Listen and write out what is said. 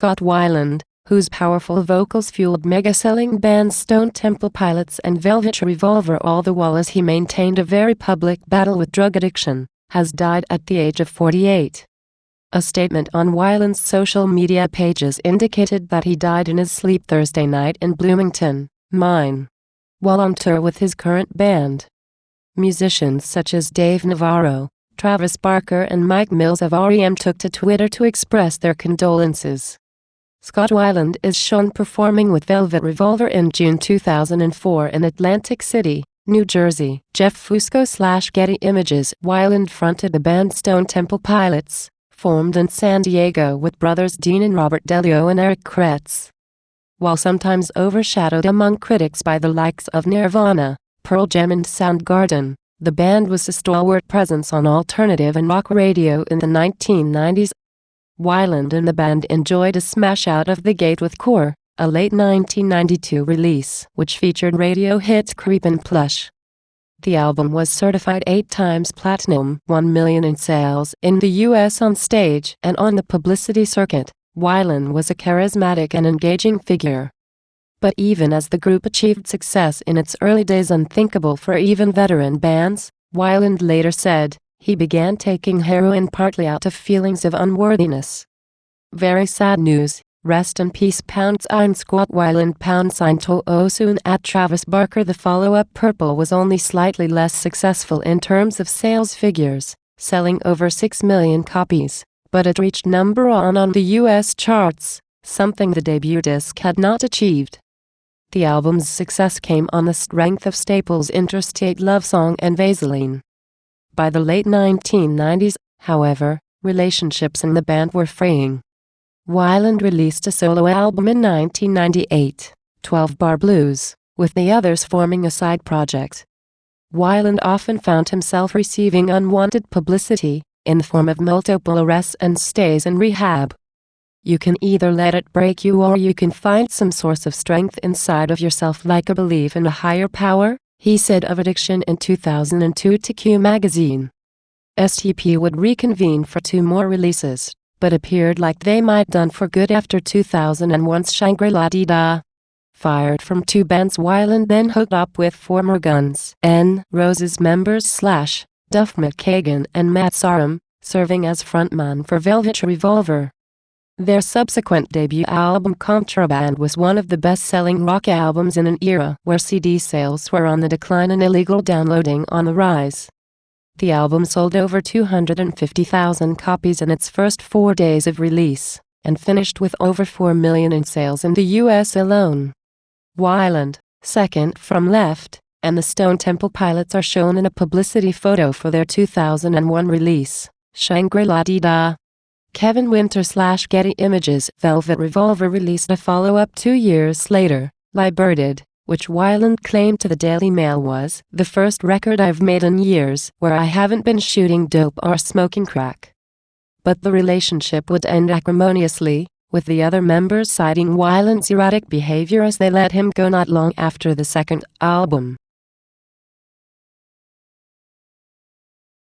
Scott Weiland, whose powerful vocals fueled mega-selling bands Stone Temple Pilots and Velvet Revolver all the while as he maintained a very public battle with drug addiction, has died at the age of 48. A statement on Weiland's social media pages indicated that he died in his sleep Thursday night in Bloomington, Maine, while on tour with his current band. Musicians such as Dave Navarro, Travis Barker and Mike Mills of R.I.P took to Twitter to express their condolences. Scott Weiland is shown performing with Velvet Revolver in June 2004 in Atlantic City, New Jersey. Jeff Fusco / Getty Images. Weiland fronted the band Stone Temple Pilots, formed in San Diego with brothers Dean and Robert DeLeo and Erik Kretz. While sometimes overshadowed among critics by the likes of Nirvana, Pearl Jam and Soundgarden, the band was a stalwart presence on alternative and rock radio in the 1990s. Weiland and the band enjoyed a smash out of the gate with Core, a late 1992 release which featured radio hit Creep and Plush. The album was certified 8 times platinum, 1 million in sales in the US on stage and on the publicity circuit. Weiland was a charismatic and engaging figure. But even as the group achieved success in its early days unthinkable for even veteran bands, Weiland later said, he began taking heroin partly out of feelings of unworthiness. Very sad news. Rest in peace. # Scott Weiland # to soon at Travis Barker. The follow-up Purple was only slightly less successful in terms of sales figures, selling over 6 million copies, but it reached number 1 on the US charts, something the debut disc had not achieved. The album's success came on the strength of Staples' Interstate Love Song and Vaseline. By the late 1990s, however, relationships in the band were fraying. Weiland released a solo album in 1998, 12 Bar Blues, with the others forming a side project. Weiland often found himself receiving unwanted publicity, in the form of multiple arrests and stays in rehab. You can either let it break you or you can find some source of strength inside of yourself like a belief in a higher power, he said of addiction in 2002 to Q magazine. STP would reconvene for 2 more releases, but appeared like they might done for good after 2001's Shangri-La Dee-Da. Fired from 2 bands, Weiland then hooked up with former Guns N' Roses members / Duff McKagan and Matt Sorum, serving as frontman for Velvet Revolver. Their subsequent debut album Contraband was one of the best-selling rock albums in an era where CD sales were on the decline and illegal downloading on the rise. The album sold over 250,000 copies in its first 4 days of release, and finished with over 4 million in sales in the US alone. Weiland, second from left, and the Stone Temple Pilots are shown in a publicity photo for their 2001 release, Shangri-La Dee-Da. Kevin Winter / Getty Images. Velvet Revolver released a follow-up 2 years later, Liberated, which Weiland claimed to the Daily Mail was the first record I've made in years where I haven't been shooting dope or smoking crack. But the relationship would end acrimoniously, with the other members citing Weiland's erratic behavior as they let him go not long after the second album.